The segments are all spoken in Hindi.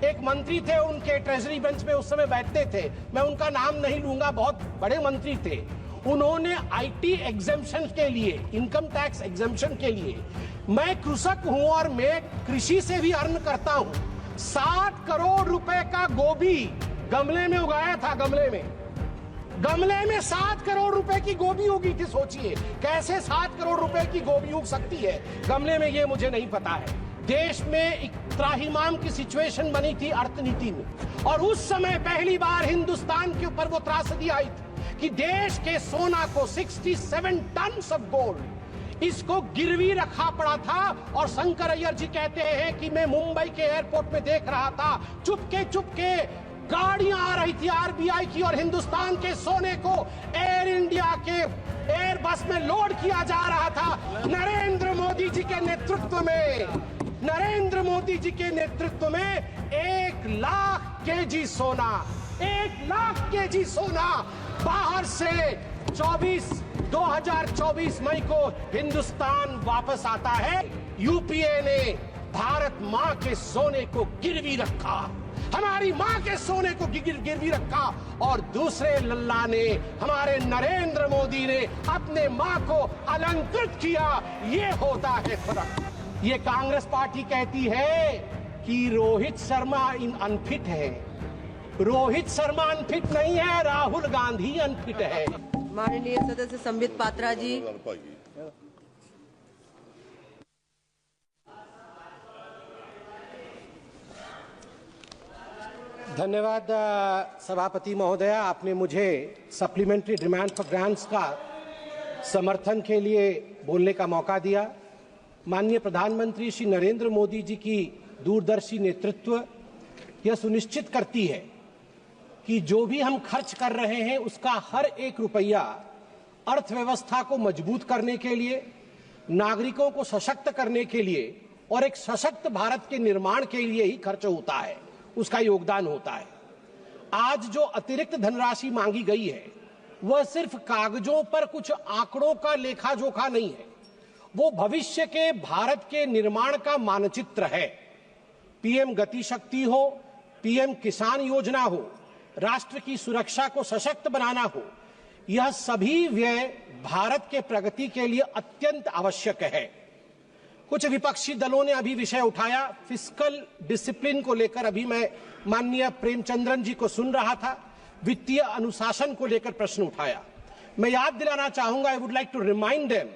एक मंत्री थे, उनके ट्रेजरी बेंच में उस समय बैठते थे, मैं उनका नाम नहीं लूंगा, बहुत बड़े मंत्री थे। उन्होंने आईटी एग्जेम्पशन के लिए, इनकम टैक्स एग्जेम्पशन के लिए, मैं कृषक हूं और मैं कृषि से भी अर्न करता हूं, 7 करोड़ रुपए का गोभी गमले में उगाया था। गमले में 7 करोड़ रुपए की गोभी उगी थी। सोचिए कैसे 7 करोड़ रुपए की गोभी उग सकती है गमले में, ये मुझे नहीं पता है। देश में एक त्राहिमाम की सिचुएशन बनी थी अर्थनीति में, और उस समय पहली बार हिंदुस्तान के ऊपर वो त्रासदी आई थी कि देश के सोना को 67 टन ऑफ गोल्ड, इसको गिरवी रखा पड़ा था। और शंकर अय्यर जी कहते हैं कि मैं मुंबई के एयरपोर्ट में देख रहा था, चुपके गाड़ियां आ रही थी आरबीआई की, और हिंदुस्तान के सोने को एयर इंडिया के एयर बस में लोड किया जा रहा था। नरेंद्र मोदी जी के नेतृत्व में 1 लाख केजी सोना, 1 लाख केजी सोना बाहर से 2024 मई को हिंदुस्तान वापस आता है। यूपीए ने भारत मां के सोने को गिरवी रखा, हमारी मां के सोने को गिरवी रखा, और दूसरे लल्ला ने, हमारे नरेंद्र मोदी ने अपने मां को अलंकृत किया। ये होता है फर्क। ये कांग्रेस पार्टी कहती है कि रोहित शर्मा अनफिट है। रोहित शर्मा अनफिट नहीं है, राहुल गांधी अनफिट है। माननीय सदस्य संबित पात्रा जी। धन्यवाद सभापति महोदया, आपने मुझे सप्लीमेंट्री डिमांड फॉर ग्रांट्स का समर्थन के लिए बोलने का मौका दिया। माननीय प्रधानमंत्री श्री नरेंद्र मोदी जी की दूरदर्शी नेतृत्व यह सुनिश्चित करती है कि जो भी हम खर्च कर रहे हैं उसका हर एक रुपया अर्थव्यवस्था को मजबूत करने के लिए, नागरिकों को सशक्त करने के लिए और एक सशक्त भारत के निर्माण के लिए ही खर्च होता है, उसका योगदान होता है। आज जो अतिरिक्त धनराशि मांगी गई है वह सिर्फ कागजों पर कुछ आंकड़ों का लेखा जोखा नहीं है, वो भविष्य के भारत के निर्माण का मानचित्र है। पीएम गति शक्ति हो, पीएम किसान योजना हो, राष्ट्र की सुरक्षा को सशक्त बनाना हो, यह सभी व्यय भारत के प्रगति के लिए अत्यंत आवश्यक है। कुछ विपक्षी दलों ने अभी विषय उठाया, फिस्कल डिसिप्लिन को लेकर। अभी मैं माननीय प्रेमचंद्रन जी को सुन रहा था, वित्तीय अनुशासन को लेकर प्रश्न उठाया। मैं याद दिलाना चाहूंगा, I would like to remind them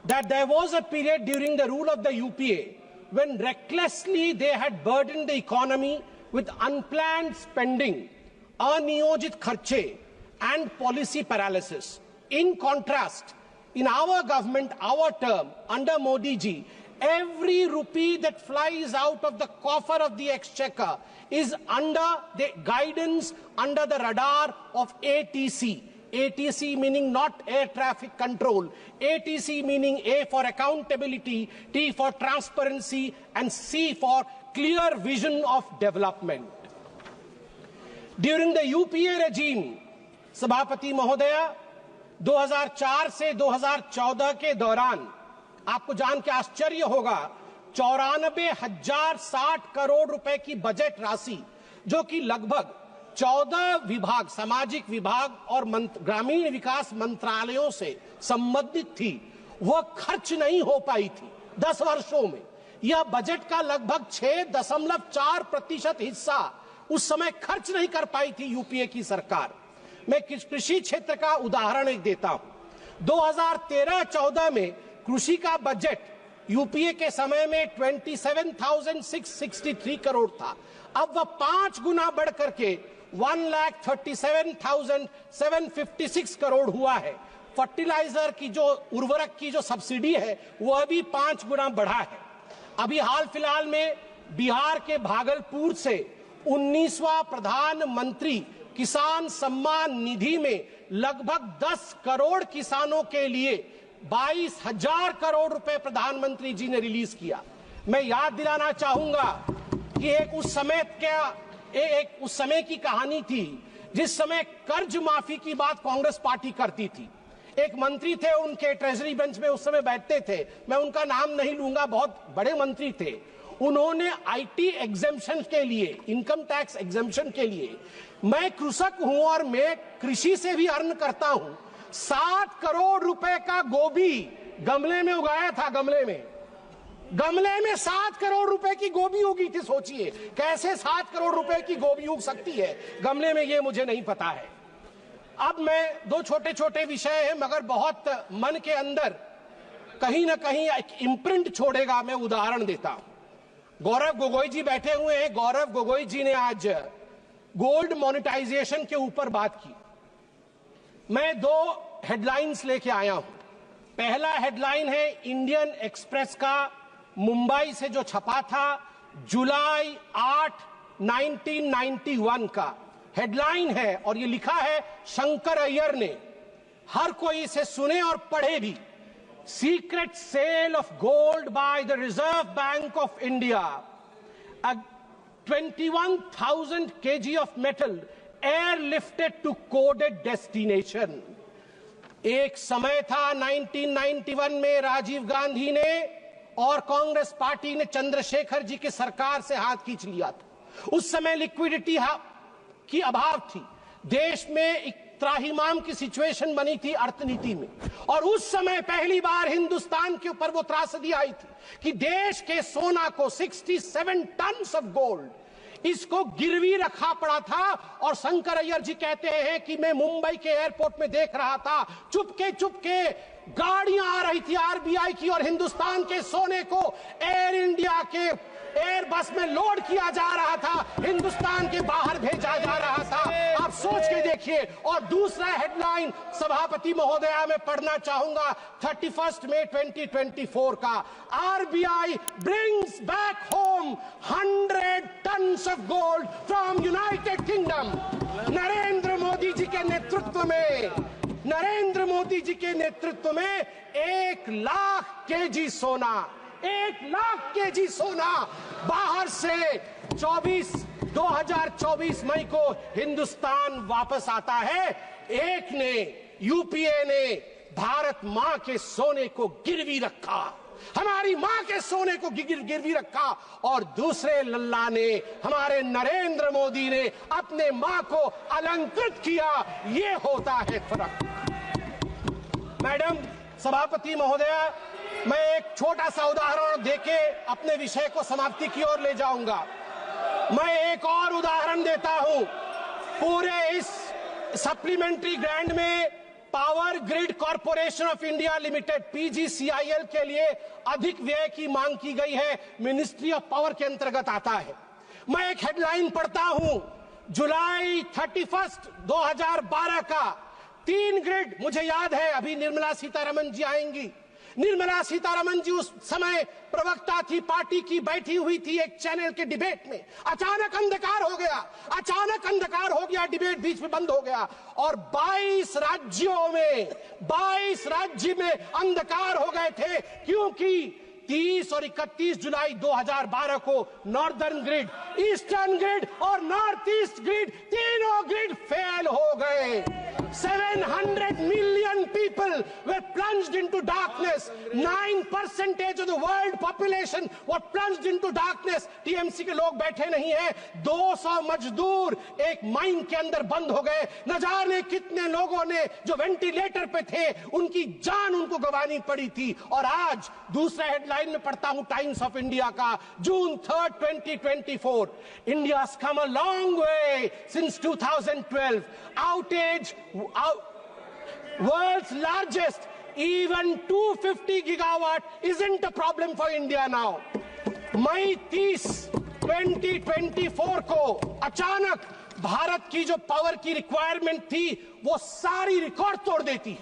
that there was a period during the rule of the UPA when recklessly they had burdened the economy with unplanned spending, अनियोजित खर्चे and policy paralysis. In contrast, in our government, our term, under Modi ji, every rupee that flies out of the coffer of the exchequer is under the guidance, under the radar of ATC. ATC meaning not air traffic control, ATC meaning A for accountability, T for transparency, and C for clear vision of development. During the UPA regime, सभापति महोदया, 2004 से 2014 के दौरान आपको जान के आश्चर्य होगा, 94,060 करोड़ रुपए की बजट राशि, जो कि लगभग 14 विभाग, सामाजिक विभाग और ग्रामीण विकास मंत्रालयों से संबंधित थी, वह खर्च नहीं हो पाई थी 10 वर्षों में। यह बजट का लगभग 6.4% हिस्सा उस समय खर्च नहीं कर पाई थी यूपीए की सरकार। मैं कृषि क्षेत्र का उदाहरण एक देता हूं। 2013-14 में कृषि का बजट यूपीए के समय में 27,663 करोड़ था। अब वह 5 गुना बढ़ करके 1,37,756 करोड़ हुआ है। फर्टिलाइजर की जो उर्वरक की जो सब्सिडी है वह भी 5 गुना बढ़ा है। अभी हाल फिलहाल में बिहार के भागलपुर से 19वां प्रधानमंत्री किसान सम्मान निधि में लगभग 10 करोड़ किसानों के लिए 22,000 करोड़ रुपए प्रधानमंत्री जी ने रिलीज किया। मैं याद दिलाना चाहूंगा कि एक उस समय की कहानी थी जिस समय कर्ज माफी की बात कांग्रेस पार्टी करती थी। एक मंत्री थे, उनके ट्रेजरी बेंच में उस समय बैठते थे, मैं उनका नाम नहीं लूंगा, बहुत बड़े मंत्री थे। उन्होंने आईटी एग्जेम्पशन के लिए, इनकम टैक्स एग्जेम्पशन के लिए, मैं कृषक हूं और मैं कृषि से भी अर्न करता हूं, 7 करोड़ रुपए का गोभी गमले में उगाया था। गमले में 7 करोड़ रुपए की गोभी उगी थी। सोचिए कैसे 7 करोड़ रुपए की गोभी उग सकती है गमले में, ये मुझे नहीं पता है। अब मैं 2 छोटे छोटे विषय हैं मगर बहुत मन के अंदर कहीं ना कहीं एक इम्प्रिंट छोड़ेगा, मैं उदाहरण देता हूं। गौरव गोगोई जी बैठे हुए हैं। गौरव गोगोई जी ने आज गोल्ड मोनेटाइजेशन के ऊपर बात की। मैं 2 हेडलाइंस लेके आया हूं। पहला हेडलाइन है इंडियन एक्सप्रेस का मुंबई से जो छपा था, जुलाई 8, 1991 का हेडलाइन है और ये लिखा है शंकर अय्यर ने। हर कोई इसे सुने और पढ़े भी। Secret sale of gold by the Reserve Bank of India, 21,000 kg of metal airlifted to coded destination। एक समय था 1991 में राजीव गांधी ने और कांग्रेस पार्टी ने चंद्रशेखर जी की सरकार से हाथ खींच लिया था। उस समय लिक्विडिटी की अभाव थी, देश में एक त्राहिमाम की सिचुएशन बनी थी अर्थनीति में, और उस समय पहली बार हिंदुस्तान के ऊपर वो त्रासदी आई थी कि देश के सोना को 67 टन्स ऑफ गोल्ड इसको गिरवी रखा पड़ा था। और शंकर अय्यर जी कहते हैं कि मैं मुंबई के एयरपोर्ट में देख रहा था, चुपके गाड़ियां आ रही थी आरबीआई की और हिंदुस्तान के सोने को एयर इंडिया के एयर बस में लोड किया जा रहा था, हिंदुस्तान के बाहर भेजा जा रहा था। आप सोच के देखिए। और दूसरा हेडलाइन सभापति महोदया में पढ़ना चाहूंगा 31 मई 2024 का, RBI brings back home 100 tons of gold from United Kingdom. Narendra Modi ji के नेतृत्व में 1 लाख केजी सोना, 1 लाख केजी सोना बाहर से 2024 मई को हिंदुस्तान वापस आता है। एक ने, यूपीए ने भारत मां के सोने को गिरवी रखा, हमारी मां के सोने को गिरवी रखा, और दूसरे लल्ला ने, हमारे नरेंद्र मोदी ने अपने मां को अलंकृत किया। ये होता है फर्क। मैडम सभापति महोदया, मैं एक छोटा सा उदाहरण देके अपने विषय को समाप्ति की ओर ले जाऊंगा। मैं एक और उदाहरण देता हूं। पूरे इस सप्लीमेंट्री ग्रांट में power grid corporation of India limited PGCIL के लिए अधिक व्यय की मांग की गई है, मिनिस्ट्री ऑफ पावर के अंतर्गत आता है। मैं एक हेडलाइन पढ़ता हूं, जुलाई 31, 2012 का 3 ग्रिड। मुझे याद है अभी निर्मला सीतारमण जी आएंगी। निर्मला सीतारमण जी उस समय प्रवक्ता थी, पार्टी की, बैठी हुई थी एक चैनल के डिबेट में। अचानक अंधकार हो गया, डिबेट बीच में बंद हो गया और 22 राज्य में अंधकार हो गए थे, क्योंकि 30 और 31 जुलाई 2012 को नॉर्दर्न ग्रिड, ईस्टर्न ग्रिड और नॉर्थ ईस्ट ग्रिड, तीनों ग्रिड फेल हो गए। 700 million people were plunged into darkness. 9% of the world population were plunged into darkness. TMC के लोग बैठे नहीं हैं। 200 मजदूर एक माइन के अंदर बंद हो गए। न जाने कितने लोगों ने जो वेंटिलेटर पे थे उनकी जान उनको गंवानी पड़ी थी। और आज दूसरा हेडलाइन में पढ़ता हूं टाइम्स ऑफ इंडिया का, जून 3, 2024, India's come a long way since 2012. Outage, world's largest, even 250 gigawatt isn't a problem for India now. मई 30, 2024 को अचानक भारत की जो पावर की रिक्वायरमेंट थी वो सारी रिकॉर्ड तोड़ देती है।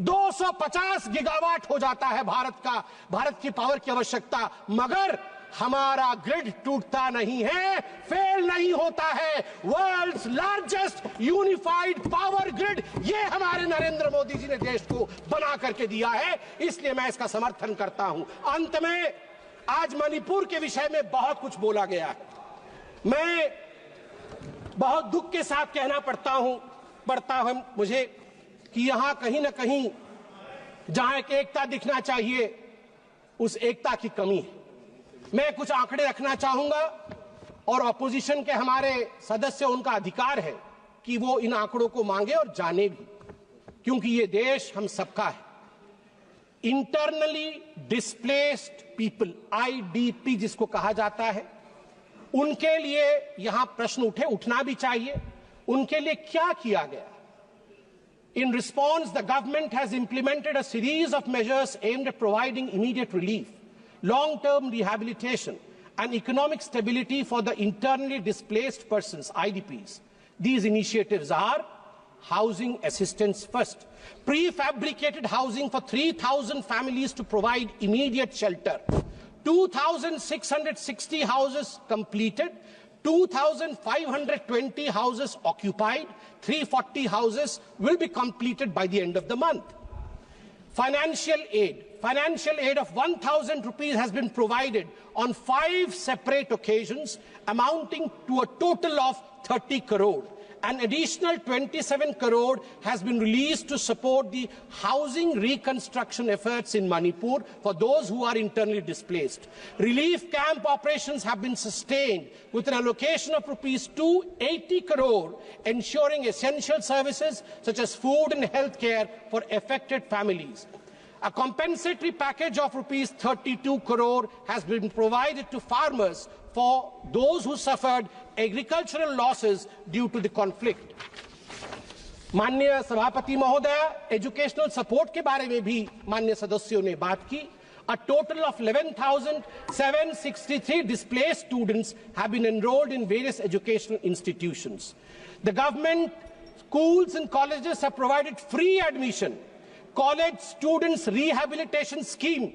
250 गीगावाट हो जाता है भारत की पावर की आवश्यकता, मगर हमारा ग्रिड टूटता नहीं है, फेल नहीं होता है। World's largest unified power grid, ये हमारे नरेंद्र मोदी जी ने देश को बना करके दिया है, इसलिए मैं इसका समर्थन करता हूं। अंत में, आज मणिपुर के विषय में बहुत कुछ बोला गया है। मैं बहुत दुख के साथ कहना पड़ता है मुझे कि यहां कहीं ना कहीं जहां एक एकता दिखना चाहिए, उस एकता की कमी है। मैं कुछ आंकड़े रखना चाहूंगा और ऑपोजिशन के हमारे सदस्य, उनका अधिकार है कि वो इन आंकड़ों को मांगे और जाने भी, क्योंकि ये देश हम सबका है। इंटरनली डिस्प्लेस्ड पीपल, IDP जिसको कहा जाता है, उनके लिए यहां प्रश्न उठना भी चाहिए। उनके लिए क्या किया गया? In response, the government has implemented a series of measures aimed at providing immediate relief, long-term rehabilitation, and economic stability for the internally displaced persons, IDPs. These initiatives are housing assistance first, prefabricated housing for 3,000 families to provide immediate shelter, 2,660 houses completed, 2,520 houses occupied, 340 houses will be completed by the end of the month. Financial aid of 1,000 rupees has been provided on 5 separate occasions, amounting to a total of 30 crore. An additional 27 crore has been released to support the housing reconstruction efforts in Manipur for those who are internally displaced. Relief camp operations have been sustained with an allocation of rupees 280 crore, ensuring essential services such as food and health care for affected families. A compensatory package of rupees 32 crore has been provided to farmers for those who suffered agricultural losses due to the conflict. माननीय सभापति महोदय, एजुकेशनल सपोर्ट के बारे में भी माननीय सदस्यों ने बात की। A total of 11,763 displaced students have been enrolled in various educational institutions. The government, schools and colleges have provided free admission. College Students Rehabilitation Scheme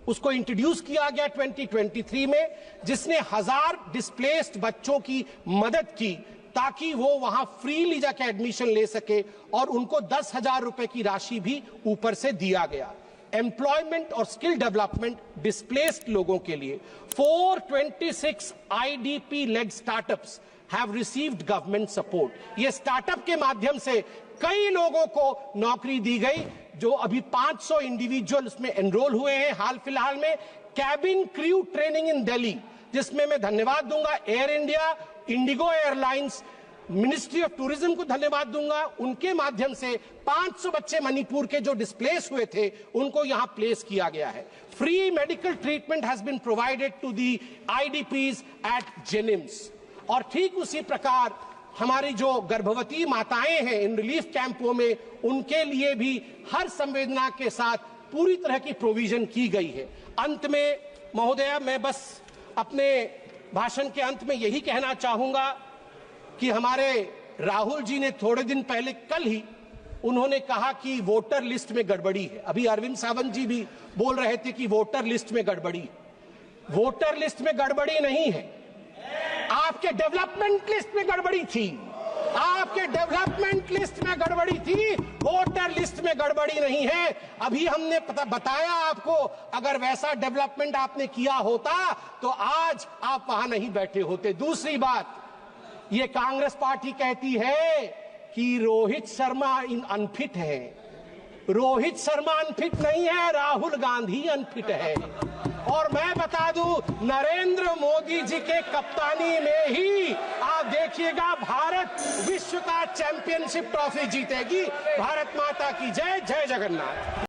उसको इंट्रोड्यूस किया गया 2023 में, जिसने 1000 डिस्प्लेस्ड बच्चों की मदद की ताकि वो वहां फ्रीली जाके एडमिशन ले सके, और उनको 10,000 रुपए की राशि भी ऊपर से दिया गया। एम्प्लॉयमेंट और स्किल डेवलपमेंट डिस्प्लेस्ड लोगों के लिए 426 IDP led startups have received government support. ये स्टार्टअप के माध्यम से कई लोगों को नौकरी दी गई, जो अभी 500 इंडिविजुअल उसमें एनरोल हुए हैं हाल फिलहाल में। Cabin crew training in Delhi, जिसमें मैं धन्यवाद दूंगा air India, Indigo airlines, ministry of tourism को धन्यवाद दूंगा। उनके माध्यम से 500 बच्चे मणिपुर के जो डिस्प्लेस हुए थे उनको यहां प्लेस किया गया है। Free medical treatment has been provided to the IDPs at जेनिम्स। और ठीक उसी प्रकार हमारी जो गर्भवती माताएं हैं इन रिलीफ कैंपों में, उनके लिए भी हर संवेदना के साथ पूरी तरह की प्रोविजन की गई है। अंत में महोदय, मैं बस अपने भाषण के अंत में यही कहना चाहूंगा कि हमारे राहुल जी ने थोड़े दिन पहले, कल ही उन्होंने कहा कि वोटर लिस्ट में गड़बड़ी है। अभी अरविंद सावंत जी भी बोल रहे थे कि वोटर लिस्ट में गड़बड़ी। वोटर लिस्ट में गड़बड़ी नहीं है, आपके डेवलपमेंट लिस्ट में गड़बड़ी थी। आपके डेवलपमेंट लिस्ट में गड़बड़ी थी, वोटर लिस्ट में गड़बड़ी नहीं है। अभी हमने बताया आपको, अगर वैसा डेवलपमेंट आपने किया होता तो आज आप वहां नहीं बैठे होते। दूसरी बात, ये कांग्रेस पार्टी कहती है कि रोहित शर्मा अनफिट है। रोहित शर्मा अनफिट नहीं है, राहुल गांधी अनफिट है। और मैं बता दूं, नरेंद्र मोदी जी के कप्तानी में ही आप देखिएगा भारत विश्व का चैंपियनशिप ट्रॉफी जीतेगी। भारत माता की जय, जय जगन्नाथ।